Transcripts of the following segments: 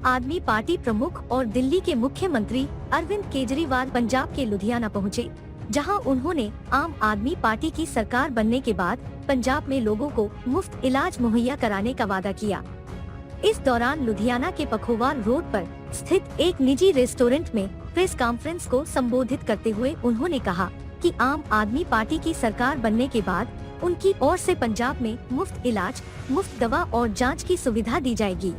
आदमी पार्टी प्रमुख और दिल्ली के मुख्यमंत्री अरविंद केजरीवाल पंजाब के लुधियाना पहुंचे, जहां उन्होंने आम आदमी पार्टी की सरकार बनने के बाद पंजाब में लोगों को मुफ्त इलाज मुहैया कराने का वादा किया। इस दौरान लुधियाना के पखोवाल रोड पर स्थित एक निजी रेस्टोरेंट में प्रेस कॉन्फ्रेंस को संबोधित करते हुए उन्होंने कहा कि आम आदमी पार्टी की सरकार बनने के बाद उनकी ओर से पंजाब में मुफ्त इलाज, मुफ्त दवा और जांच की सुविधा दी जाएगी।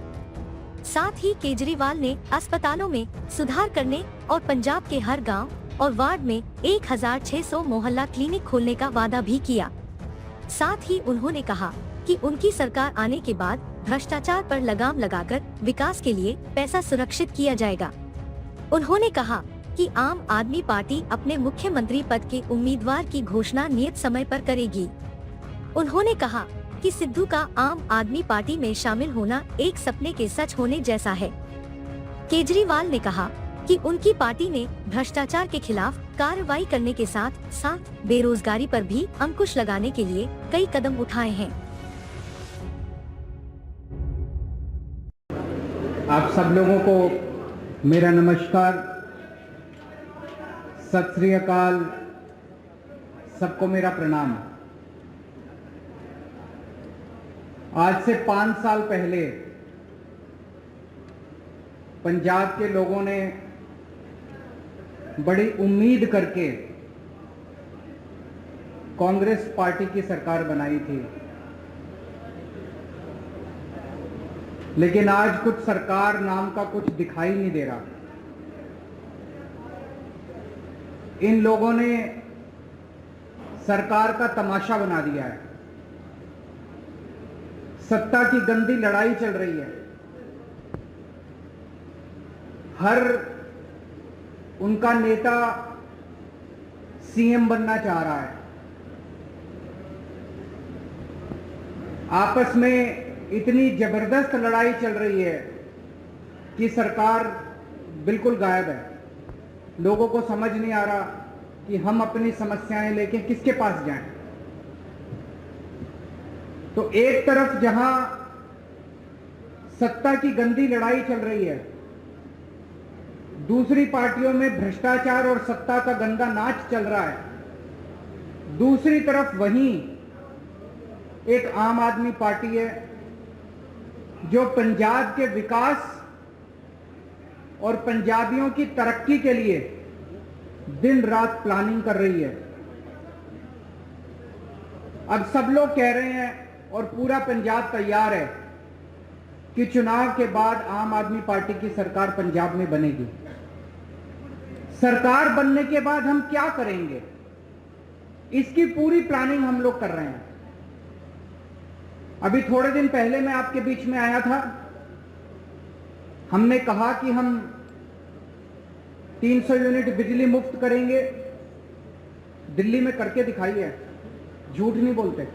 साथ ही केजरीवाल ने अस्पतालों में सुधार करने और पंजाब के हर गांव और वार्ड में 1600 मोहल्ला क्लिनिक खोलने का वादा भी किया। साथ ही उन्होंने कहा कि उनकी सरकार आने के बाद भ्रष्टाचार पर लगाम लगाकर विकास के लिए पैसा सुरक्षित किया जाएगा। उन्होंने कहा कि आम आदमी पार्टी अपने मुख्यमंत्री पद के उम्मीदवार की घोषणा नियत समय पर करेगी। उन्होंने कहा कि सिद्धू का आम आदमी पार्टी में शामिल होना एक सपने के सच होने जैसा है। केजरीवाल ने कहा कि उनकी पार्टी ने भ्रष्टाचार के खिलाफ कार्रवाई करने के साथ साथ बेरोजगारी पर भी अंकुश लगाने के लिए कई कदम उठाए हैं। आप सब लोगों को मेरा नमस्कार, सत श्री अकाल, सबको मेरा प्रणाम। आज से 5 साल पहले पंजाब के लोगों ने बड़ी उम्मीद करके कांग्रेस पार्टी की सरकार बनाई थी, लेकिन आज कुछ सरकार नाम का कुछ दिखाई नहीं दे रहा। इन लोगों ने सरकार का तमाशा बना दिया है। सत्ता की गंदी लड़ाई चल रही है। हर उनका नेता सीएम बनना चाह रहा है। आपस में इतनी जबरदस्त लड़ाई चल रही है कि सरकार बिल्कुल गायब है। लोगों को समझ नहीं आ रहा कि हम अपनी समस्याएं लेके किसके पास जाएं। तो एक तरफ जहां सत्ता की गंदी लड़ाई चल रही है, दूसरी पार्टियों में भ्रष्टाचार और सत्ता का गंदा नाच चल रहा है। दूसरी तरफ वहीं एक आम आदमी पार्टी है जो पंजाब के विकास और पंजाबियों की तरक्की के लिए दिन रात प्लानिंग कर रही है। अब सब लोग कह रहे हैं और पूरा पंजाब तैयार है कि चुनाव के बाद आम आदमी पार्टी की सरकार पंजाब में बनेगी। सरकार बनने के बाद हम क्या करेंगे, इसकी पूरी प्लानिंग हम लोग कर रहे हैं। अभी थोड़े दिन पहले मैं आपके बीच में आया था। हमने कहा कि हम 300 यूनिट बिजली मुफ्त करेंगे। दिल्ली में करके दिखाई है, झूठ नहीं बोलते।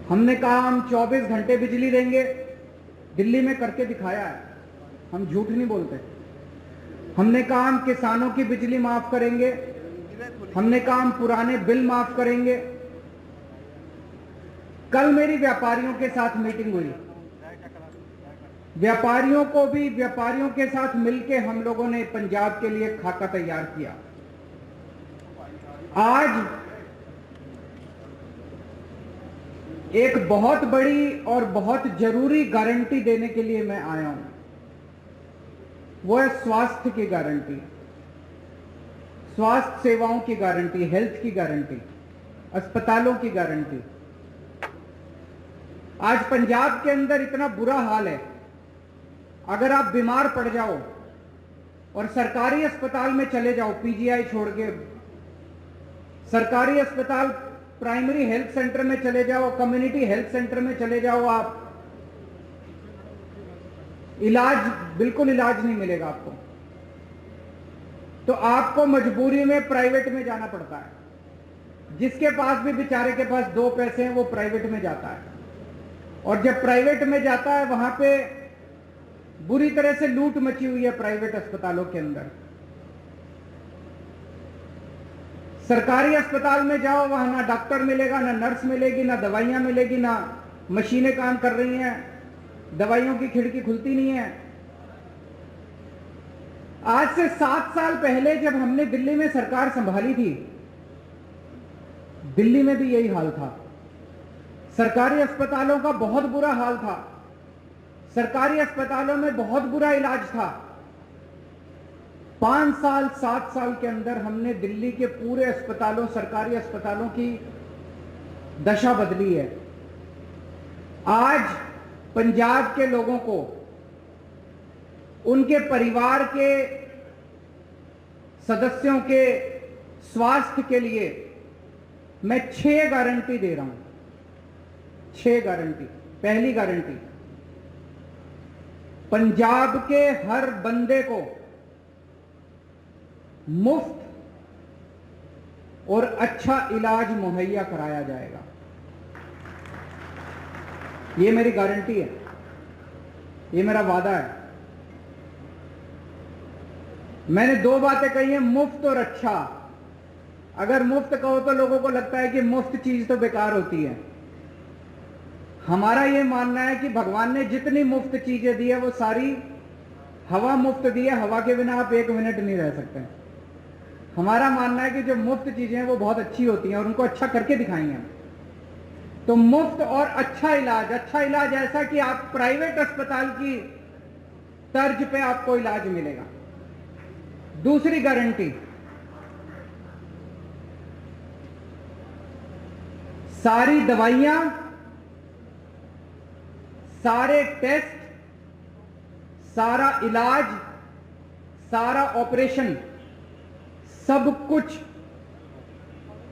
हमने कहा हम 24 घंटे बिजली देंगे, दिल्ली में करके दिखाया है, हम झूठ नहीं बोलते। हमने कहा हम किसानों की बिजली माफ करेंगे, हमने कहा हम पुराने बिल माफ करेंगे। कल मेरी व्यापारियों के साथ मीटिंग हुई। व्यापारियों के साथ मिलकर हम लोगों ने पंजाब के लिए खाका तैयार किया। आज एक बहुत बड़ी और बहुत जरूरी गारंटी देने के लिए मैं आया हूं। वो है स्वास्थ्य की गारंटी, स्वास्थ्य सेवाओं की गारंटी, हेल्थ की गारंटी, अस्पतालों की गारंटी। आज पंजाब के अंदर इतना बुरा हाल है, अगर आप बीमार पड़ जाओ और सरकारी अस्पताल में चले जाओ, पीजीआई छोड़ के सरकारी अस्पताल, प्राइमरी हेल्थ सेंटर में चले जाओ, कम्युनिटी हेल्थ सेंटर में चले जाओ, आप बिल्कुल इलाज नहीं मिलेगा आपको। तो आपको मजबूरी में प्राइवेट में जाना पड़ता है। जिसके पास भी बेचारे के पास 2 पैसे हैं वो प्राइवेट में जाता है, और जब प्राइवेट में जाता है वहां पे बुरी तरह से लूट मची हुई है प्राइवेट अस्पतालों के अंदर। सरकारी अस्पताल में जाओ, वहां ना डॉक्टर मिलेगा, ना नर्स मिलेगी, ना दवाइयां मिलेगी, ना मशीनें काम कर रही हैं, दवाइयों की खिड़की खुलती नहीं है। आज से 7 साल पहले जब हमने दिल्ली में सरकार संभाली थी, दिल्ली में भी यही हाल था। सरकारी अस्पतालों का बहुत बुरा हाल था। सरकारी अस्पतालों में बहुत बुरा इलाज था। 5 साल 7 साल के अंदर हमने दिल्ली के पूरे अस्पतालों, सरकारी अस्पतालों की दशा बदली है। आज पंजाब के लोगों को, उनके परिवार के सदस्यों के स्वास्थ्य के लिए मैं 6 गारंटी दे रहा हूं। 6 गारंटी। पहली गारंटी, पंजाब के हर बंदे को मुफ्त और अच्छा इलाज मुहैया कराया जाएगा। ये मेरी गारंटी है, ये मेरा वादा है। मैंने 2 बातें कही हैं, मुफ्त और अच्छा। अगर मुफ्त कहो तो लोगों को लगता है कि मुफ्त चीज तो बेकार होती है। हमारा यह मानना है कि भगवान ने जितनी मुफ्त चीजें दी है वो सारी हवा मुफ्त दी है। हवा के बिना आप 1 मिनट नहीं रह सकते। हमारा मानना है कि जो मुफ्त चीजें हैं वो बहुत अच्छी होती हैं और उनको अच्छा करके दिखाएंगे हम। तो मुफ्त और अच्छा इलाज। अच्छा इलाज ऐसा कि आप प्राइवेट अस्पताल की तर्ज पे आपको इलाज मिलेगा। दूसरी गारंटी, सारी दवाइयां, सारे टेस्ट, सारा इलाज, सारा ऑपरेशन, सब कुछ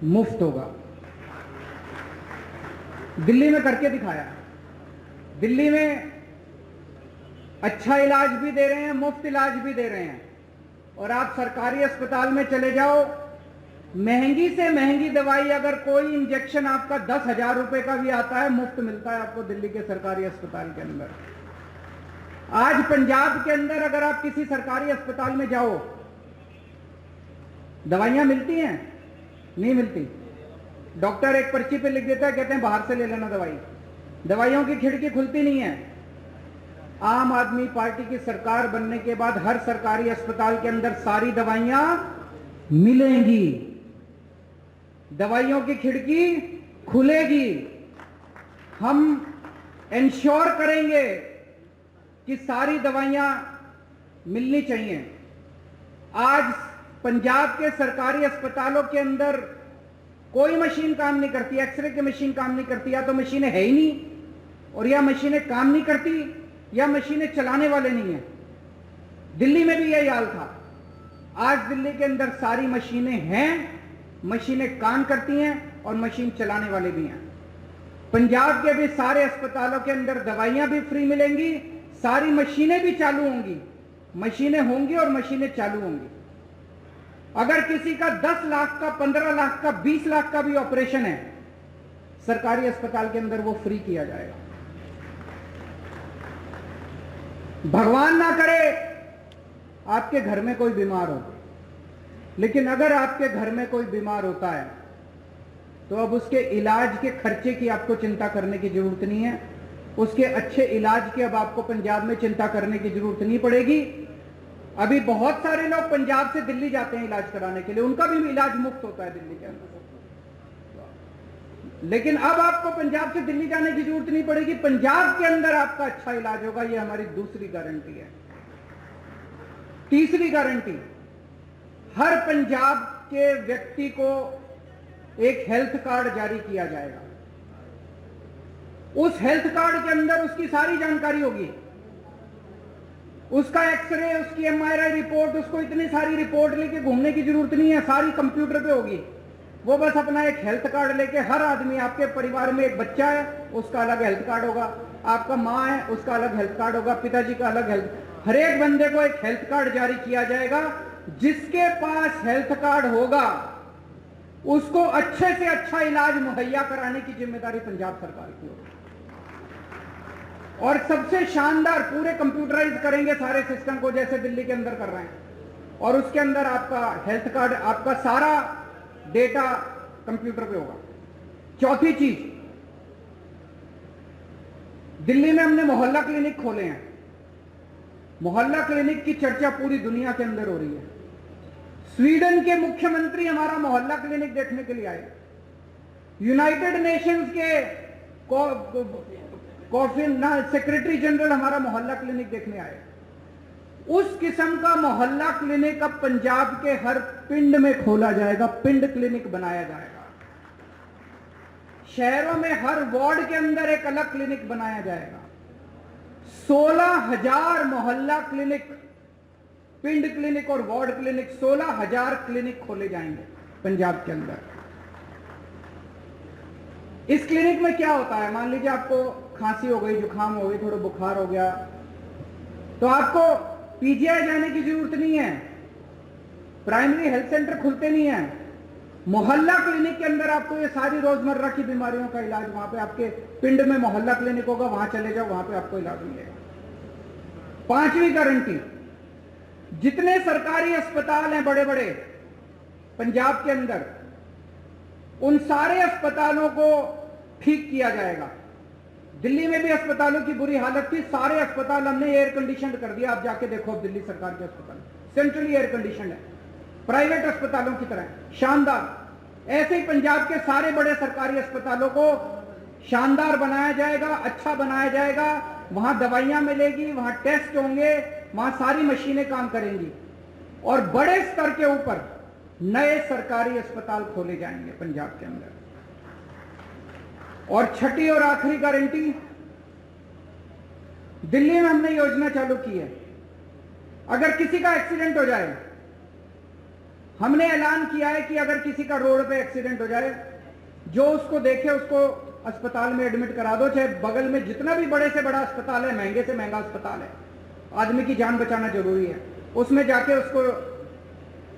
मुफ्त होगा। दिल्ली में करके दिखाया। दिल्ली में अच्छा इलाज भी दे रहे हैं, मुफ्त इलाज भी दे रहे हैं। और आप सरकारी अस्पताल में चले जाओ, महंगी से महंगी दवाई, अगर कोई इंजेक्शन आपका 10,000 रुपए का भी आता है, मुफ्त मिलता है आपको दिल्ली के सरकारी अस्पताल के अंदर। आज पंजाब के अंदर अगर आप किसी सरकारी अस्पताल में जाओ, दवाइयां मिलती हैं? नहीं मिलती। डॉक्टर एक पर्ची पे लिख देता है, कहते हैं बाहर से ले लेना दवाई। दवाइयों की खिड़की खुलती नहीं है। आम आदमी पार्टी की सरकार बनने के बाद हर सरकारी अस्पताल के अंदर सारी दवाइयां मिलेंगी। दवाइयों की खिड़की खुलेगी। हम इंश्योर करेंगे कि सारी दवाइयां मिलनी चाहिए। आज पंजाब के सरकारी अस्पतालों के अंदर कोई मशीन काम नहीं करती। एक्सरे की मशीन काम नहीं करती, या तो मशीनें है ही नहीं, और या मशीनें काम नहीं करती, या मशीनें चलाने वाले नहीं है। दिल्ली में भी यही हाल था। आज दिल्ली के अंदर सारी मशीनें हैं, मशीनें काम करती हैं और मशीन चलाने वाले भी हैं। पंजाब के भी सारे अस्पतालों के अंदर दवाइयां भी फ्री मिलेंगी, सारी मशीनें भी चालू होंगी। मशीनें होंगी और मशीनें चालू होंगी। अगर किसी का 10 लाख का, 15 लाख का, 20 लाख का भी ऑपरेशन है, सरकारी अस्पताल के अंदर वो फ्री किया जाएगा। भगवान ना करे आपके घर में कोई बीमार हो, लेकिन अगर आपके घर में कोई बीमार होता है तो अब उसके इलाज के खर्चे की आपको चिंता करने की जरूरत नहीं है। उसके अच्छे इलाज की अब आपको पंजाब में चिंता करने की जरूरत नहीं पड़ेगी। अभी बहुत सारे लोग पंजाब से दिल्ली जाते हैं इलाज कराने के लिए, उनका भी इलाज मुफ्त होता है दिल्ली के अंदर। लेकिन अब आपको पंजाब से दिल्ली जाने की जरूरत नहीं पड़ेगी, पंजाब के अंदर आपका अच्छा इलाज होगा। यह हमारी दूसरी गारंटी है। तीसरी गारंटी, हर पंजाब के व्यक्ति को एक हेल्थ कार्ड जारी किया जाएगा। उस हेल्थ कार्ड के अंदर उसकी सारी जानकारी होगी। उसका एक्सरे, उसकी एमआरआई रिपोर्ट, उसको इतनी सारी रिपोर्ट लेके घूमने की जरूरत नहीं है, सारी कंप्यूटर पे होगी। वो बस अपना एक हेल्थ कार्ड लेके, हर आदमी, आपके परिवार में एक बच्चा है उसका अलग हेल्थ कार्ड होगा, आपका माँ है उसका अलग हेल्थ कार्ड होगा, पिताजी का अलग हेल्थ, हर एक बंदे को एक हेल्थ कार्ड जारी किया जाएगा। जिसके पास हेल्थ कार्ड होगा उसको अच्छे से अच्छा इलाज मुहैया कराने की जिम्मेदारी पंजाब सरकार की होगी। और सबसे शानदार, पूरे कंप्यूटराइज करेंगे सारे सिस्टम को जैसे दिल्ली के अंदर कर रहे हैं, और उसके अंदर आपका हेल्थ कार्ड, आपका सारा डेटा कंप्यूटर पे होगा। चौथी चीज, दिल्ली में हमने मोहल्ला क्लिनिक खोले हैं। मोहल्ला क्लिनिक की चर्चा पूरी दुनिया के अंदर हो रही है। स्वीडन के मुख्यमंत्री हमारा मोहल्ला क्लिनिक देखने के लिए आए, यूनाइटेड नेशंस के सेक्रेटरी जनरल हमारा मोहल्ला क्लिनिक देखने आए। उस किस्म का मोहल्ला क्लिनिक अब पंजाब के हर पिंड में खोला जाएगा, पिंड क्लिनिक बनाया जाएगा। शहरों में हर वार्ड के अंदर एक अलग क्लिनिक बनाया जाएगा। 16,000 मोहल्ला क्लिनिक, पिंड क्लिनिक और वार्ड क्लिनिक, 16,000 क्लिनिक खोले जाएंगे पंजाब के अंदर। इस क्लिनिक में क्या होता है, मान लीजिए आपको खांसी हो गई, जुकाम हो गई, थोड़ा बुखार हो गया, तो आपको पीजीआई जाने की जरूरत नहीं है, प्राइमरी हेल्थ सेंटर खुलते नहीं है। मोहल्ला क्लिनिक के अंदर आपको ये सारी रोजमर्रा की बीमारियों का इलाज, वहां पे आपके पिंड में मोहल्ला क्लिनिक होगा, वहां चले जाओ, वहां पे आपको इलाज मिलेगा। 5वीं गारंटी, जितने सरकारी अस्पताल हैं बड़े बड़े पंजाब के अंदर, उन सारे अस्पतालों को ठीक किया जाएगा। दिल्ली में भी अस्पतालों की बुरी हालत थी, सारे अस्पताल हमने एयर कंडीशन कर दिया। आप जाके देखो दिल्ली सरकार के अस्पताल सेंट्रली एयर कंडीशन है, प्राइवेट अस्पतालों की तरह शानदार। ऐसे ही पंजाब के सारे बड़े सरकारी अस्पतालों को शानदार बनाया जाएगा, अच्छा बनाया जाएगा। वहां दवाइयां मिलेगी, वहां टेस्ट होंगे, वहां सारी मशीनें काम करेंगी और बड़े स्तर के ऊपर नए सरकारी अस्पताल खोले जाएंगे पंजाब के अंदर। और छठी और आखिरी गारंटी, दिल्ली में हमने योजना चालू की है, अगर किसी का एक्सीडेंट हो जाए, हमने ऐलान किया है कि अगर किसी का रोड पे एक्सीडेंट हो जाए, जो उसको देखे उसको अस्पताल में एडमिट करा दो, चाहे बगल में जितना भी बड़े से बड़ा अस्पताल है, महंगे से महंगा अस्पताल है, आदमी की जान बचाना जरूरी है, उसमें जाके उसको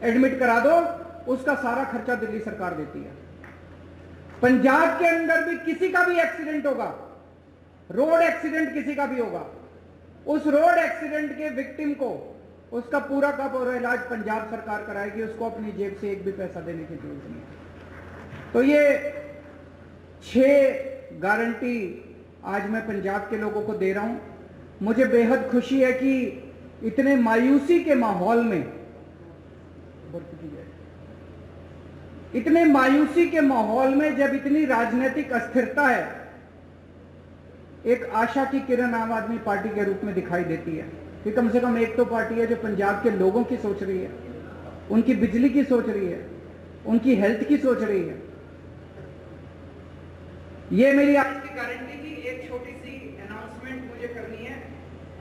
एडमिट करा दो, उसका सारा खर्चा दिल्ली सरकार देती है। पंजाब के अंदर भी किसी का भी एक्सीडेंट होगा, रोड एक्सीडेंट किसी का भी होगा, उस रोड एक्सीडेंट के विक्टिम को उसका पूरा का पूरा इलाज पंजाब सरकार कराएगी, उसको अपनी जेब से एक भी पैसा देने की जरूरत नहीं है। तो ये 6 गारंटी आज मैं पंजाब के लोगों को दे रहा हूं। मुझे बेहद खुशी है कि इतने मायूसी के माहौल में, इतने मायूसी के माहौल में जब इतनी राजनीतिक अस्थिरता है, एक आशा की किरण आम आदमी पार्टी के रूप में दिखाई देती है कि कम से कम एक तो पार्टी है जो पंजाब के लोगों की सोच रही है, उनकी बिजली की सोच रही है, उनकी हेल्थ की सोच रही है। ये मेरी आज की गारंटी की एक छोटी सी अनाउंसमेंट मुझे करनी है।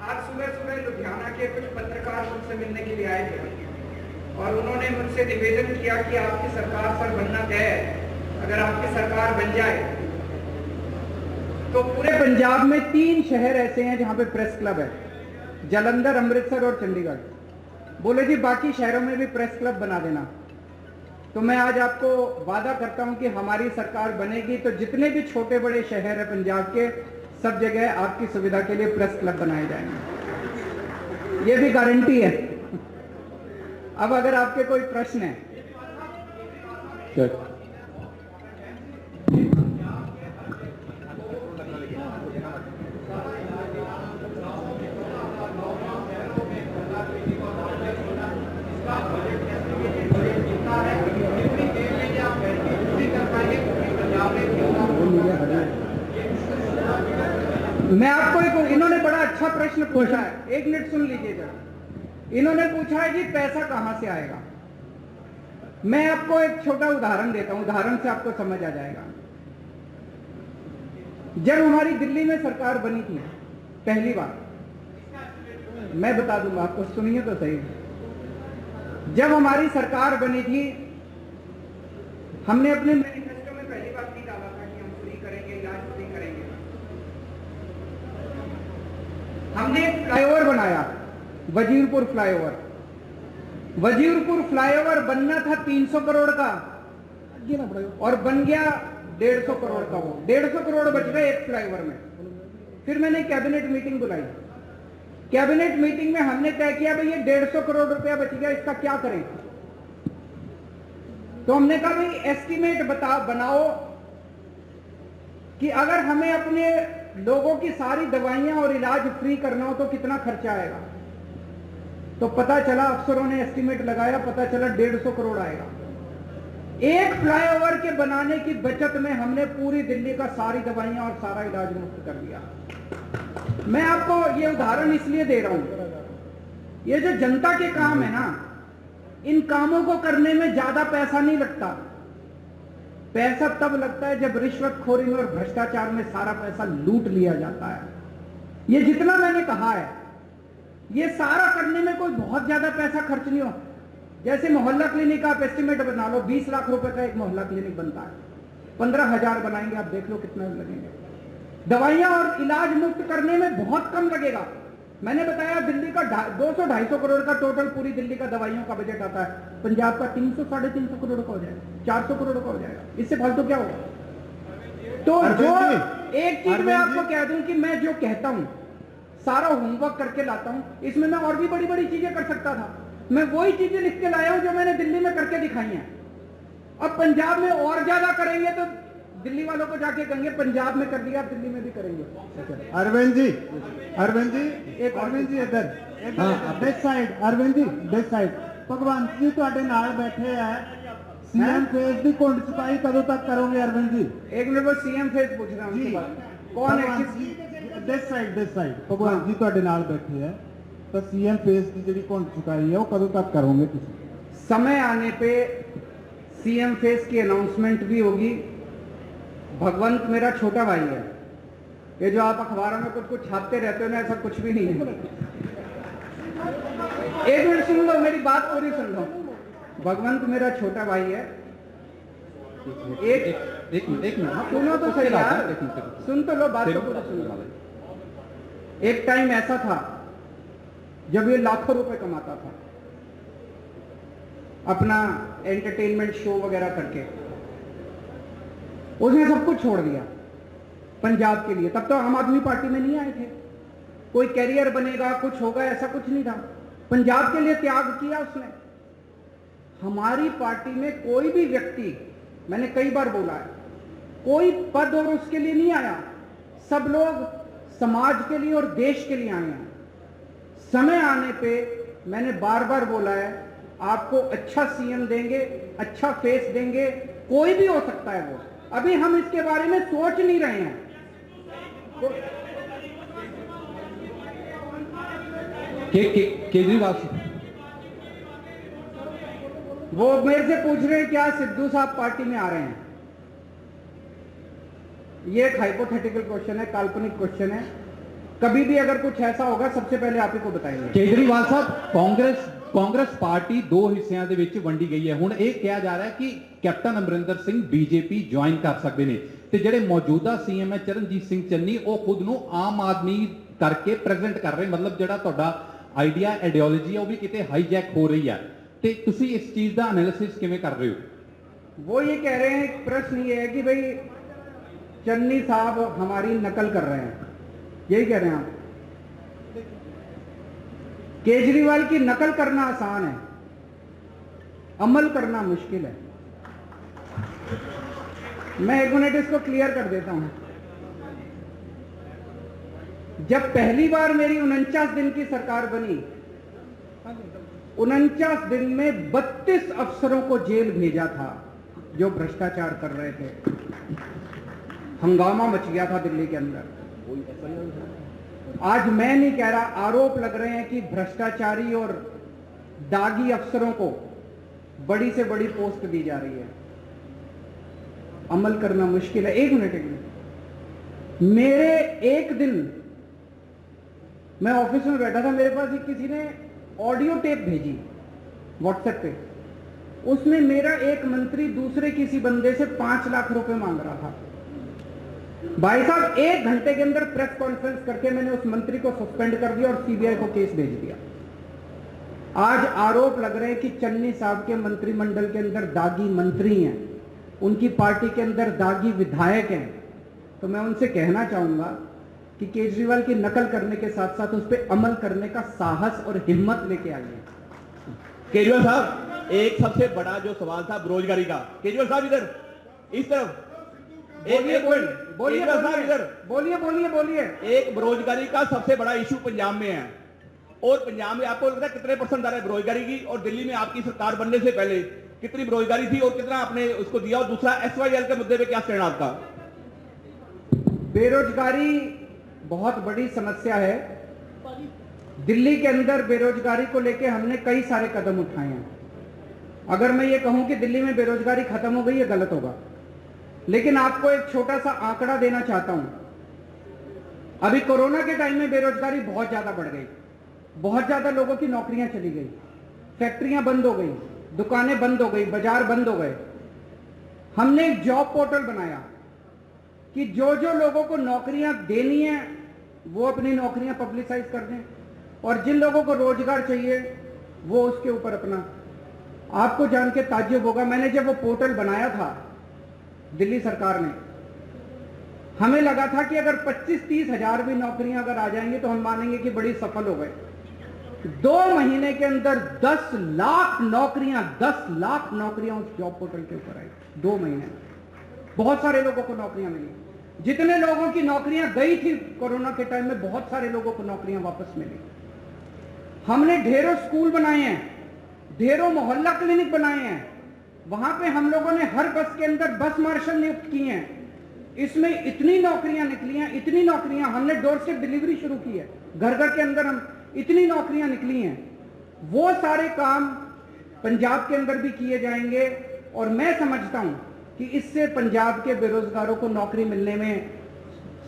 आज सुबह सुबह लुधियाना के कुछ पत्रकार मुझसे मिलने के लिए आए थे और उन्होंने मुझसे निवेदन किया कि आपकी सरकार सर बनना तय है, अगर आपकी सरकार बन जाए तो पूरे पंजाब में 3 शहर ऐसे हैं जहां पे प्रेस क्लब है, जालंधर, अमृतसर और चंडीगढ़। बोले जी बाकी शहरों में भी प्रेस क्लब बना देना। तो मैं आज आपको वादा करता हूं कि हमारी सरकार बनेगी तो जितने भी छोटे बड़े शहर है पंजाब के, सब जगह आपकी सुविधा के लिए प्रेस क्लब बनाए जाएंगे। ये भी गारंटी है। अब अगर आपके कोई प्रश्न है मैं आपको एक, इन्होंने बड़ा अच्छा प्रश्न पूछा है, 1 मिनट सुन लीजिएगा। इन्होंने पूछा है जी पैसा कहां से आएगा। मैं आपको एक छोटा उदाहरण देता हूं, उदाहरण से आपको समझ आ जाएगा। जब हमारी दिल्ली में सरकार बनी थी पहली बार, मैं बता दूंगा आपको, सुनिए तो सही। जब हमारी सरकार बनी थी, हमने अपने मैनिफेस्टो में पहली बार भी डाला था कि हम फ्री करेंगे, इलाज फ्री करेंगे। हमने एक फ्लाईओवर बनाया, वजीरपुर फ्लाईओवर। वजीरपुर फ्लाईओवर बनना था 300 करोड़ का और बन गया 150 करोड़ का। वो 150 करोड़ बच गए एक फ्लाईओवर में। फिर मैंने कैबिनेट मीटिंग बुलाई। कैबिनेट मीटिंग में हमने तय किया भाई ये 150 करोड़ रुपया बच गया, इसका क्या करें। तो हमने कहा भाई एस्टीमेट बनाओ कि अगर हमें अपने लोगों की सारी दवाइयां और इलाज फ्री करना हो तो कितना खर्चा आएगा। तो पता चला, अफसरों ने एस्टीमेट लगाया, पता चला 150 करोड़ आएगा। एक फ्लाईओवर के बनाने की बचत में हमने पूरी दिल्ली का सारी दवाइयां और सारा इलाज मुफ्त कर दिया। मैं आपको ये उदाहरण इसलिए दे रहा हूं, ये जो जनता के काम है ना, इन कामों को करने में ज्यादा पैसा नहीं लगता। पैसा तब लगता है जब रिश्वतखोरी में और भ्रष्टाचार में सारा पैसा लूट लिया जाता है। ये जितना मैंने कहा है, ये सारा करने में कोई बहुत ज्यादा पैसा खर्च नहीं हो। जैसे मोहल्ला क्लिनिक आप एस्टिमेट बना लो, 20 लाख रुपए का एक मोहल्ला क्लिनिक बनता है, 15,000 बनाएंगे, आप देख लो कितना लगेंगे। दवाइयां और इलाज मुफ्त करने में बहुत कम लगेगा। मैंने बताया दिल्ली का 200-250 करोड़ का टोटल पूरी दिल्ली का दवाइयों का बजट आता है, पंजाब का 300-350 करोड़ का हो जाएगा, 400 करोड़ का हो जाएगा। इससे फालतू क्या होगा? तो जो एक चीज मैं आपको कह दूं कि मैं जो कहता हूं सारा होमवर्क करके लाता हूं, इसमें मैं और भी बड़ी बड़ी चीजें कर सकता था। मैं वही चीजें लिख के लाया हूं जो मैंने दिल्ली में करके दिखाई हैं। अब पंजाब में और ज्यादा करेंगे तो दिल्ली वालों को जाके कहेंगे पंजाब में कर दिया, दिल्ली में भी करेंगे। अरविंद जी इधर this side, Arvind ji this side. Bhagwant ji ਤੁਹਾਡੇ ਨਾਲ बैठे है, सीएम फेस की घुंड चुकाई कदों तक करोगे अरविंद जी? एक मिनट, वो सीएम फेस पूछ रहा हूं, कौन है? दिस साइड भगवंत जी ਤੁਹਾਡੇ ਨਾਲ बैठे है, तो सीएम फेस की जी घुंड चुकाई है वो कदों तक करोगे? समय आने पे सीएम फेस की अनाउंसमेंट भी होगी। भगवंत मेरा छोटा भाई है, ये जो आप अखबारों में कुछ कुछ छापते रहते हो ना, ऐसा कुछ भी नहीं है। एक मिनट सुन लो, मेरी बात पूरी सुन लो। भगवंत मेरा छोटा भाई है। एक मिनट सुनो तो सही यार, सुन तो लो, बात तो पूरी सुन लो। एक टाइम ऐसा था जब ये लाखों रुपए कमाता था अपना एंटरटेनमेंट शो वगैरह करके, उसने सब कुछ छोड़ दिया पंजाब के लिए। तब तो आम आदमी पार्टी में नहीं आए थे, कोई कैरियर बनेगा कुछ होगा ऐसा कुछ नहीं था। पंजाब के लिए त्याग किया उसने। हमारी पार्टी में कोई भी व्यक्ति, मैंने कई बार बोला है, कोई पद और उसके लिए नहीं आया। सब लोग समाज के लिए और देश के लिए आए हैं। समय आने पे मैंने बार बार बोला है, आपको अच्छा सीएम देंगे, अच्छा फेस देंगे, कोई भी हो सकता है वो। अभी हम इसके बारे में सोच नहीं रहे हैं। केजरीवाल वो मेरे से पूछ रहे हैं क्या सिद्धू साहब पार्टी में आ रहे हैं। ये एक हाइपोथेटिकल क्वेश्चन है, काल्पनिक क्वेश्चन है। कभी भी अगर कुछ ऐसा होगा सबसे पहले आप ही को बताएंगे। केजरीवाल साहब, कांग्रेस पार्टी दो हिस्सिਆਂ ਦੇ ਵਿੱਚ ਵੰਡੀ ਗਈ ਹੈ। ਹੁਣ ਇਹ ਕਿਹਾ ਜਾ ਰਿਹਾ ਹੈ ਕਿ captain Amarinder Singh BJP join ਕਰ ਸਕਦੇ ਨੇ, ਤੇ ਜਿਹੜੇ ਮੌਜੂਦਾ ਸੀਐਮ ਹੈ ਚਰਨਜੀਤ ਸਿੰਘ ਚੰਨੀ, ਉਹ ਖੁਦ ਨੂੰ ਆਮ ਆਦਮੀ ਕਰਕੇ ਪ੍ਰੈਜ਼ੈਂਟ ਕਰ ਰਹੇ। ਮਤਲਬ ਜਿਹੜਾ ਤੁਹਾਡਾ ਆਈਡੀਆ ਆਈਡੀਓਲੋਜੀ ਹੈ ਉਹ ਵੀ ਕਿਤੇ ਹਾਈਜੈਕ ਹੋ ਰਹੀ ਹੈ, ਤੇ ਤੁਸੀਂ ਇਸ ਚੀਜ਼ ਦਾ ਐਨਾਲਿਸਿਸ ਕਿਵੇਂ ਕਰ ਰਹੇ ਹੋ? वो ये कह रहे हैं, प्रश्न ये है कि भाई चन्नी साहब हमारी नकल कर रहे हैं, यही कह रहे हैं आप? केजरीवाल की नकल करना आसान है, अमल करना मुश्किल है। मैं एक मिनट इसको क्लियर कर देता हूं। जब पहली बार मेरी 49 दिन की सरकार बनी, 49 दिन में 32 अफसरों को जेल भेजा था जो भ्रष्टाचार कर रहे थे। हंगामा मच गया था दिल्ली के अंदर। आज मैं नहीं कह रहा, आरोप लग रहे हैं कि भ्रष्टाचारी और दागी अफसरों को बड़ी से बड़ी पोस्ट दी जा रही है। अमल करना मुश्किल है। एक मिनट, मेरे एक दिन मैं ऑफिस में बैठा था, मेरे पास किसी ने ऑडियो टेप भेजी व्हाट्सएप पे। उसमें मेरा एक मंत्री दूसरे किसी बंदे से 5 लाख रुपए मांग रहा था। भाई साहब, 1 घंटे के अंदर प्रेस कॉन्फ्रेंस करके मैंने उस मंत्री को सस्पेंड कर दिया और सीबीआई को केस भेज दिया। आज आरोप लग रहे हैं कि चन्नी साहब के मंत्रिमंडल के अंदर दागी मंत्री हैं, उनकी पार्टी के अंदर दागी विधायक हैं। तो मैं उनसे कहना चाहूंगा कि केजरीवाल की नकल करने के साथ साथ उस पर अमल करने का साहस और हिम्मत लेके आइए। केजरीवाल साहब, एक सबसे बड़ा जो सवाल था बेरोजगारी का, केजरीवाल साहब इधर इस तरफ बोलिए बोलिए बोलिए। एक बेरोजगारी का सबसे बड़ा इशू पंजाब में है। और पंजाब में आपको लगता है कितने परसेंट आ रहा है बेरोजगारी की, और दिल्ली में आपकी सरकार बनने से पहले कितनी बेरोजगारी थी और कितना आपने उसको दिया? और दूसरा SYL के मुद्दे पे क्या स्टैंड आपका? बेरोजगारी बहुत बड़ी समस्या है। दिल्ली के अंदर बेरोजगारी को लेकर हमने कई सारे कदम उठाए हैं। अगर मैं ये कहूं कि दिल्ली में बेरोजगारी खत्म हो गई, ये गलत होगा। लेकिन आपको एक छोटा सा आंकड़ा देना चाहता हूं। अभी कोरोना के टाइम में बेरोजगारी बहुत ज्यादा बढ़ गई, बहुत ज्यादा लोगों की नौकरियां चली गई, फैक्ट्रियां बंद हो गई, दुकानें बंद हो गई, बाजार बंद हो गए। हमने एक जॉब पोर्टल बनाया कि जो जो लोगों को नौकरियां देनी है वो अपनी नौकरियां पब्लिसाइज कर दें, और जिन लोगों को रोजगार चाहिए वो उसके ऊपर अपना। आपको जान के ताज्जुब होगा, मैंने जब वो पोर्टल बनाया था दिल्ली सरकार ने, हमें लगा था कि अगर 25-30 हजार भी नौकरियां अगर आ जाएंगी तो हम मानेंगे कि बड़ी सफल हो गए। 2 महीने के अंदर 10 लाख नौकरियां उस जॉब पोर्टल के ऊपर आई। 2 महीने में बहुत सारे लोगों को नौकरियां मिली। जितने लोगों की नौकरियां गई थी कोरोना के टाइम में, बहुत सारे लोगों को नौकरियां वापस मिली। हमने ढेरों स्कूल बनाए हैं, ढेरों मोहल्ला क्लिनिक बनाए हैं। वहां पे हम लोगों ने हर बस के अंदर बस मार्शल नियुक्त किए हैं। इसमें इतनी नौकरियां निकली हैं, इतनी नौकरियां। हमने डोर स्टेप डिलीवरी शुरू की है, घर घर के अंदर हम इतनी नौकरियां निकली हैं। वो सारे काम पंजाब के अंदर भी किए जाएंगे, और मैं समझता हूं कि इससे पंजाब के बेरोजगारों को नौकरी मिलने में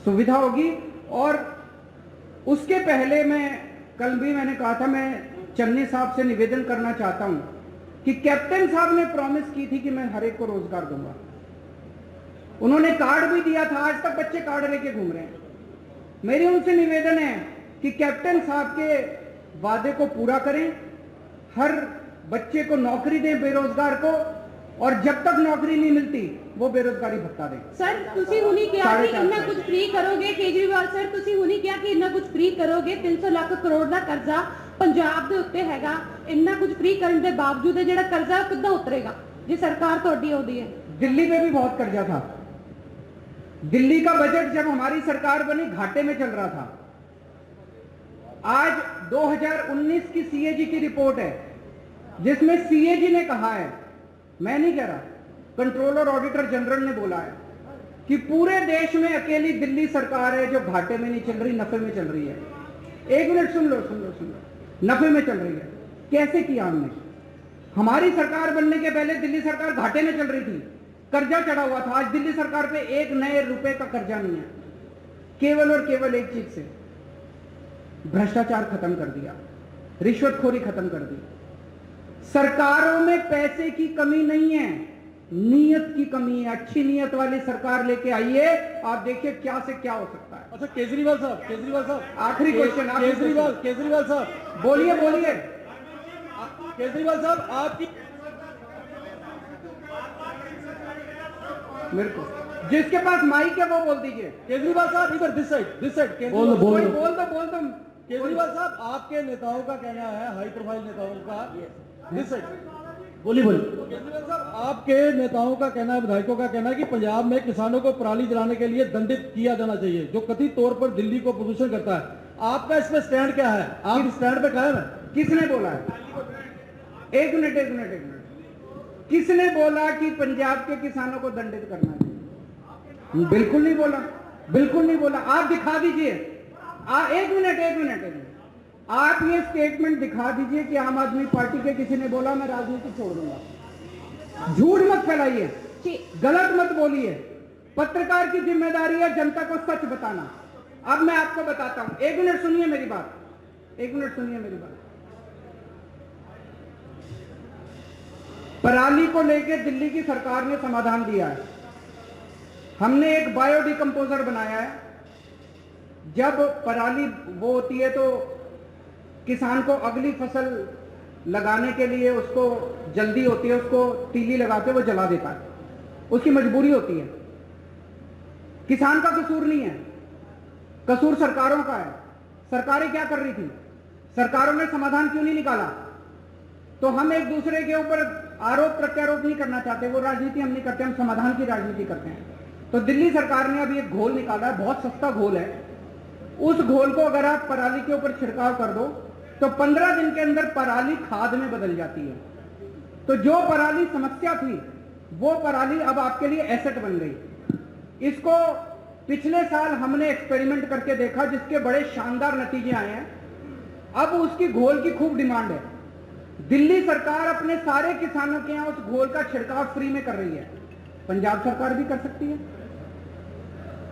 सुविधा होगी। और उसके पहले कल भी मैंने कहा था, मैं चन्नी साहब से निवेदन करना चाहता हूं कि कैप्टन साहब ने प्रॉमिस की थी कि मैं हर एक को रोजगार दूंगा। उन्होंने कार्ड भी दिया था, आज तक बच्चे कार्ड लेके घूम रहे हैं। मेरी उनसे निवेदन है कि कैप्टन साहब के वादे को पूरा करें, हर बच्चे को नौकरी दें, बेरोजगार को, और जब तक नौकरी नहीं मिलती वो बेरोजगारी भत्ता दें। सर ਤੁਸੀਂ ਹੁਣੀ ਕਿਹਾ ਕਿ ਇੰਨਾ ਕੁਝ ਫ੍ਰੀ ਕਰੋਗੇ, ਕੇਜਰੀਵਾਲ ਸਰ ਤੁਸੀਂ ਹੁਣੀ ਕਿਹਾ ਕਿ ਇੰਨਾ ਕੁਝ ਫ੍ਰੀ ਕਰੋਗੇ। 300 ਲੱਖ ਕਰੋੜ ਦਾ ਕਰਜ਼ਾ ਪੰਜਾਬ ਦੇ ਉੱਤੇ ਹੈਗਾ। ਇੰਨਾ ਕੁਝ ਫ੍ਰੀ ਕਰਨ ਦੇ ਬਾਵਜੂਦ ਇਹ ਜਿਹੜਾ ਕਰਜ਼ਾ ਉਹ ਕਿੱਦਾਂ ਉਤਰੇਗਾ ਜੇ ਸਰਕਾਰ ਤੁਹਾਡੀ ਆਉਂਦੀ ਹੈ? दिल्ली में भी बहुत कर्जा था। दिल्ली का बजट जब हमारी सरकार बनी घाटे में चल रहा था। आज 2019 की सीएजी की रिपोर्ट है, जिसमें सीएजी ने कहा है, मैं नहीं कह रहा, कंट्रोलर ऑडिटर जनरल ने बोला है कि पूरे देश में अकेली दिल्ली सरकार है जो घाटे में नहीं चल रही, नफे में चल रही है। एक मिनट सुन लो, नफे में चल रही है। कैसे किया हमने? हमारी सरकार बनने के पहले दिल्ली सरकार घाटे में चल रही थी, कर्जा चढ़ा हुआ था। आज दिल्ली सरकार पे एक नए रुपए का कर्जा नहीं है। केवल और केवल एक चीज से, भ्रष्टाचार खत्म कर दिया, रिश्वतखोरी खत्म कर दी। सरकारों में पैसे की कमी नहीं है, नीयत की कमी है। अच्छी नीयत वाली सरकार लेके आइए, आप देखिए क्या से क्या हो सकता है। अच्छा केजरीवाल साहब आखिरी क्वेश्चन, केजरीवाल साहब बोलिए। केजरीवाल साहब आपकी मेरे को जिसके पास माइक है वो बोल दीजिए। केजरीवाल साहब इधर दिस साइड बोल दो। केजरीवाल साहब आपके नेताओं का कहना है, हाई प्रोफाइल नेताओं का, दिस साइड बोलिए। केजरीवाल साहब आपके नेताओं का कहना है, विधायकों का कहना है कि पंजाब में किसानों को पराली जलाने के लिए दंडित किया जाना चाहिए, जो कथित तौर पर दिल्ली को प्रदूषण करता है। आपका इस पे स्टैंड क्या है? आप इस स्टैंड पे कायम है? किसने बोला है? एक मिनट। किसने बोला कि पंजाब के किसानों को दंडित करना चाहिए? बिल्कुल नहीं बोला। आप दिखा दीजिए। एक मिनट। आप ये स्टेटमेंट दिखा दीजिए कि आम आदमी पार्टी के किसी ने बोला मैं राजनीति छोड़ दूंगा। झूठ मत फैलाइए, गलत मत बोलिए। पत्रकार की जिम्मेदारी है जनता को सच बताना। अब मैं आपको बताता हूं, एक मिनट सुनिए मेरी बात। पराली को लेकर दिल्ली की सरकार ने समाधान दिया है। हमने एक बायोडिकम्पोजर बनाया है। जब पराली वो होती है तो किसान को अगली फसल लगाने के लिए उसको जल्दी होती है, उसको तीली लगाते वो जला देता है, उसकी मजबूरी होती है। किसान का कसूर नहीं है, कसूर सरकारों का है। सरकारें क्या कर रही थी? सरकारों ने समाधान क्यों नहीं निकाला? तो हम एक दूसरे के ऊपर आरोप प्रत्यारोप नहीं करना चाहते, वो राजनीति हम नहीं करते, हम समाधान की राजनीति करते हैं। तो दिल्ली सरकार ने अभी एक घोल निकाला है, बहुत सस्ता घोल है। उस घोल को अगर आप पराली के ऊपर छिड़काव कर दो तो 15 दिन के अंदर पराली खाद में बदल जाती है। तो जो पराली समस्या थी वो पराली अब आपके लिए एसेट बन गई। इसको पिछले साल हमने एक्सपेरिमेंट करके देखा जिसके बड़े शानदार नतीजे आए हैं। अब उसकी घोल की खूब डिमांड है। दिल्ली सरकार अपने सारे किसानों के यहां उस घोल का छिड़काव फ्री में कर रही है। पंजाब सरकार भी कर सकती है।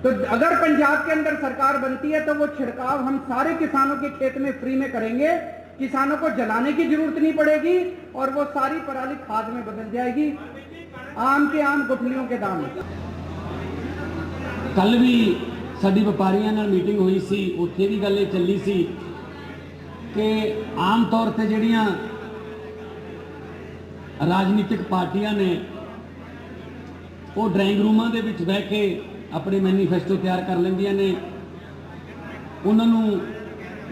तो अगर पंजाब के अंदर सरकार बनती है तो वो छिड़काव हम सारे किसानों के खेत में फ्री में करेंगे। किसानों को जलाने की जरूरत नहीं पड़ेगी और वो सारी पराली खाद में बदल जाएगी। आम के आम गुठलियों के दाम। कल भी साडी व्यापारियों नाल मीटिंग हुई सी, उत्थे भी गल चली सी कि आम तौर पर जिहड़ियां राजनीतिक पार्टियां ने वो ड्राइंग रूमां दे विच बह के अपने मैनीफेस्टो तैयार कर लैंदियां ने। उन्होंने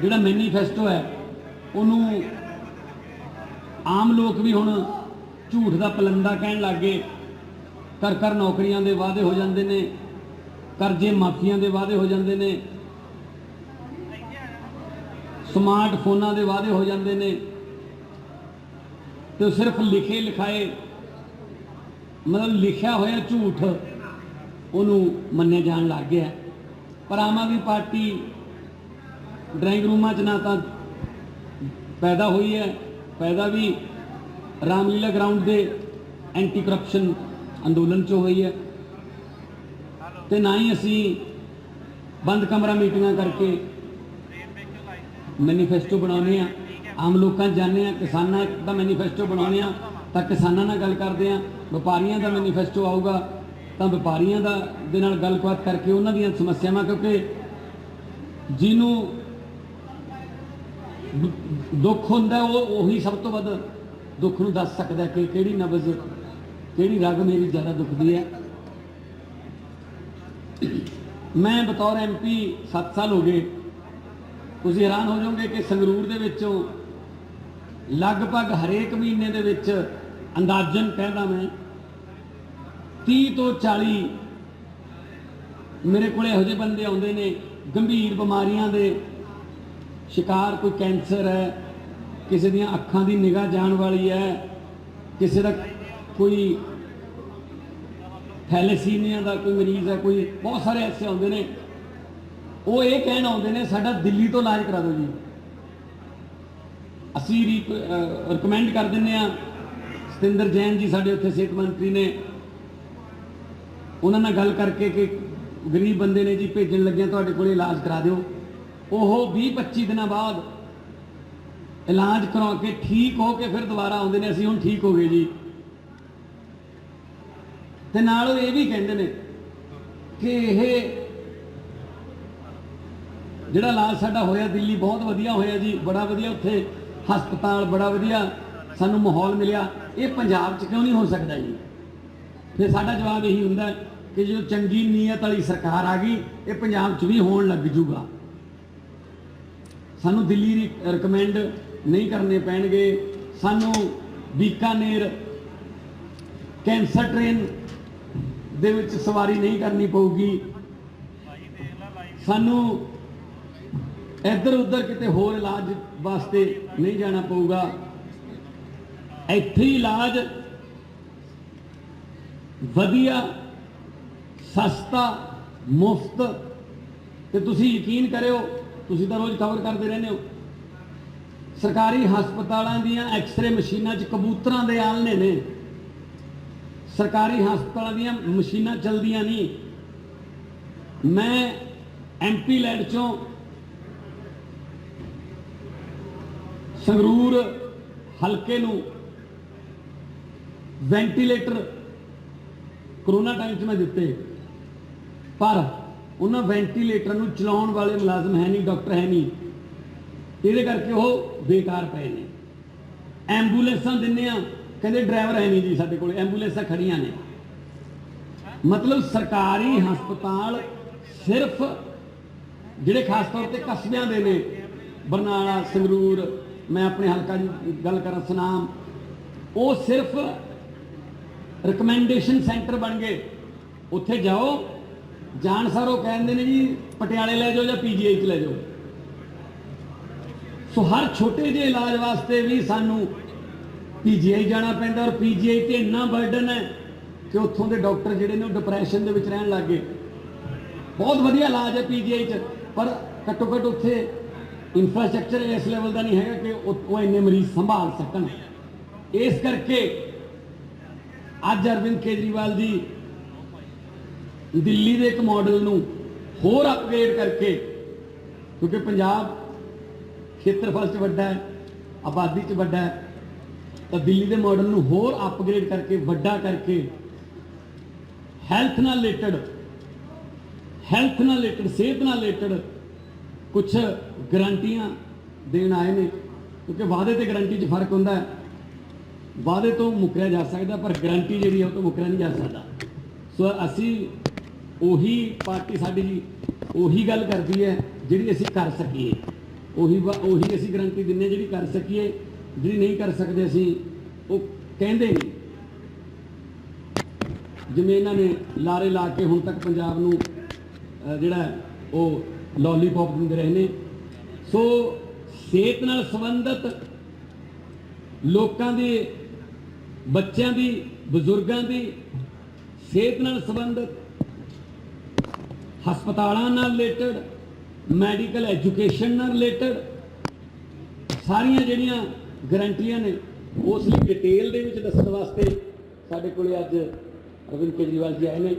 जिहड़ा मैनीफेस्टो है उन्होंने आम लोग भी हुण झूठ का पलंदा कहन लग गए। कर कर नौकरियां दे वादे हो जाते हैं, करजे माफिया के वादे हो जाते हैं, स्मार्ट फोनां दे वादे हो जाते हैं। तो सिर्फ लिखे लिखाए मतलब लिखा होया झूठ उन्होंने मन्निया जान लग गया। पर आम आदमी पार्टी ड्राइंग रूमां च ना तो पैदा हुई है, पैदा भी रामलीला ग्राउंड के एंटी करप्शन अंदोलन चो हुई है, तो ना ही असी बंद कमरा मीटिंग करके मैनीफेस्टो बनाने। आम लोगों जाने, किसानों का मैनीफेस्टो बनाने तो किसानों नाल गल करते हैं, व्यापारियों का मैनीफेस्टो आऊगा तो व्यापारियों दे नाल गलबात करके उन्हां दीयां समस्यावां, क्योंकि जिन्हों दुख होंदा वो उही सब तो वध दुख नूं दस सकदा कि किहड़ी नब्ज़ किहड़ी रग मेरी ज़्यादा दुखदी है। मैं बतौर MP 7 साल हो गए। तुसीं हैरान हो जाओगे कि संगरूर दे विचों लगभग हरेक महीने दे विच अंदाजन कहदा मैं 30 तो 40 मेरे को इहो जिहे बंदे आउंदे ने गंभीर बीमारियां दे शिकार। कोई कैंसर है, किसी दियां अखां दी निगाह जाण वाली है, किसी दा कोई थैलेसीमिया का कोई मरीज़ है, कोई बहुत सारे ऐसे आउंदे ने। वो ये कहण आउंदे ने साडा दिल्ली तो इलाज करा दो जी। असी रिकमेंड कर दिंदे आ। सतिंदर जैन जी साडे उत्थे सेहत मंत्री ने, उन्होंने गल करके कि गरीब बंदे ने जी भेजन लगे तुहाडे कोल इलाज करा दिओ। ओह 20-25 दिन बाद इलाज करा के ठीक हो के फिर दोबारा आउंदे ने, असीं हुण ठीक हो गए जी। ते नाल ये भी कहंदे ने कि यह जिहड़ा इलाज साडा होया दिल्ली बहुत वधिया होया जी, बड़ा वधिया उत्थे हस्पताल बड़ा वधिया सानू माहौल मिलिया, ये पंजाब च क्यों नहीं हो सकता जी। फिर साडा जवाब यही हुंदा कि जो चंगी नीयत वाली सरकार आ गई ये पंजाब च भी होण लग जूगा। सानू दिल्ली रिकमेंड नहीं करने पैणगे, सानू बीकानेर कैंसर ट्रेन दे विच सवारी नहीं करनी पऊगी, सानू इधर उधर किते होर इलाज वास्ते नहीं जाना पऊगा। इत्थे इलाज वधिया सस्ता मुफ्त। ते तुसीं यकीन करियो, तुसीं तां रोज़ खबर करते रहने हो, सरकारी हस्पतालों दियां एक्सरे मशीनां च कबूतरां दे आलने ने। सरकारी हस्पतालों दियां मशीनां चलदियां नहीं। मैं MP लैंड चों संगरूर हल्के नूं वेंटीलेटर कोरोना टाइम च मैं दिते, पर उन्होंने वेंटीलेटर नूं चलाउण वाले मुलाजम है नहीं, डॉक्टर है नहीं, ये करके वो बेकार पे ने। एंबूलेंसां दिन्ने आ, कहते ड्राइवर है नहीं जी साडे कोल, एंबूलेंसां खड़ियां ने। मतलब सरकारी हस्पताल सिर्फ जिहड़े खास तौर पर कस्बियां दे ने, बरनाला संगरूर, मैं अपने हल्का की गल करा सुनाम, वो सिर्फ रिकमेंडेशन सेंटर बन गए। उत्थे जाओ जान सारो कहते हैं जी पटियाले ले जाओ या PGI च ले जाओ। ਸੋ ਹਰ ਛੋਟੇ ਜਿਹੇ ਇਲਾਜ ਵਾਸਤੇ ਵੀ ਸਾਨੂੰ ਪੀਜੀਆਈ ਜਾਣਾ ਪੈਂਦਾ, ਔਰ ਪੀਜੀਆਈ ਤੇ ਇੰਨਾ ਬਰਡਨ ਹੈ ਕਿ ਉੱਥੋਂ ਦੇ ਡਾਕਟਰ ਜਿਹੜੇ ਨੇ ਉਹ ਡਿਪਰੈਸ਼ਨ ਦੇ ਵਿੱਚ ਰਹਿਣ ਲੱਗ ਗਏ। ਬਹੁਤ ਵਧੀਆ ਇਲਾਜ ਹੈ ਪੀਜੀਆਈ 'ਚ, ਪਰ ਘੱਟੋ ਘੱਟ ਉੱਥੇ ਇਨਫਰਾਸਟ੍ਰਕਚਰ ਇਸ ਲੈਵਲ ਦਾ ਨਹੀਂ ਹੈਗਾ ਕਿ ਉਹ ਇੰਨੇ ਮਰੀਜ਼ ਸੰਭਾਲ ਸਕਣ। ਇਸ ਕਰਕੇ ਅੱਜ ਅਰਵਿੰਦ ਕੇਜਰੀਵਾਲ ਜੀ ਦਿੱਲੀ ਦੇ ਇੱਕ ਮਾਡਲ ਨੂੰ ਹੋਰ ਅਪਗ੍ਰੇਡ ਕਰਕੇ, ਕਿਉਂਕਿ ਪੰਜਾਬ ਖੇਤਰਫਲ 'ਚ ਵੱਡਾ ਹੈ, ਆਬਾਦੀ 'ਚ ਵੱਡਾ ਹੈ, ਤਾਂ ਦਿੱਲੀ ਦੇ ਮਾਡਲ ਨੂੰ ਹੋਰ ਅਪਗ੍ਰੇਡ ਕਰਕੇ, ਵੱਡਾ ਕਰਕੇ ਹੈਲਥ ਨਾਲ ਰਿਲੇਟਡ, ਸਿਹਤ ਨਾਲ ਰਿਲੇਟਡ ਕੁਝ ਗਰੰਟੀਆਂ ਦੇਣ ਆਏ ਨੇ। ਕਿਉਂਕਿ ਵਾਅਦੇ ਤੇ ਗਰੰਟੀ 'ਚ ਫਰਕ ਹੁੰਦਾ ਹੈ। ਵਾਅਦੇ ਤੋਂ ਮੁੱਕਰਿਆ ਜਾ ਸਕਦਾ, ਪਰ ਗਰੰਟੀ ਜਿਹੜੀ ਹੈ ਉਹ ਤੋਂ ਮੁੱਕਰਿਆ ਨਹੀਂ ਜਾ ਸਕਦਾ। ਸੋ ਅਸੀਂ ਉਹੀ ਪਾਰਟੀ ਸਾਡੀ ਜੀ ਉਹੀ ਗੱਲ ਕਰਦੀ ਹੈ ਜਿਹੜੀ ਅਸੀਂ ਕਰ ਸਕੀਏ, ਉਹੀ ਅਸੀਂ ਗਰੰਟੀ ਦਿੰਦੇ ਜਿਹੜੀ ਕਰ ਸਕੀਏ। ਜਿਹੜੀ ਨਹੀਂ ਕਰ ਸਕਦੇ ਅਸੀਂ ਉਹ ਕਹਿੰਦੇ ਨਹੀਂ। ਜਿਵੇਂ ਇਹਨਾਂ ਨੇ ਲਾਰੇ ਲਾ ਕੇ ਹੁਣ ਤੱਕ ਪੰਜਾਬ ਨੂੰ ਜਿਹੜਾ ਉਹ ਲੋਲੀਪੌਪ ਦਿੰਦੇ ਰਹੇ ਨੇ। ਸੋ ਸਿਹਤ ਨਾਲ ਸੰਬੰਧਿਤ ਲੋਕਾਂ ਦੇ, ਬੱਚਿਆਂ ਦੀ, ਬਜ਼ੁਰਗਾਂ ਦੀ ਸਿਹਤ ਨਾਲ ਸੰਬੰਧਿਤ, ਹਸਪਤਾਲਾਂ ਨਾਲ ਰਿਲੇਟਡ, ਮੈਡੀਕਲ ਐਜੂਕੇਸ਼ਨ ਨਾਲ ਰਿਲੇਟਡ ਸਾਰੀਆਂ ਜਿਹੜੀਆਂ ਗਰੰਟੀਆਂ ਨੇ ਉਸ ਲਈ ਡਿਟੇਲ ਦੇ ਵਿੱਚ ਦੱਸਣ ਵਾਸਤੇ ਸਾਡੇ ਕੋਲੇ ਅੱਜ ਅਰਵਿੰਦ ਕੇਜਰੀਵਾਲ ਜੀ ਆਏ ਨੇ।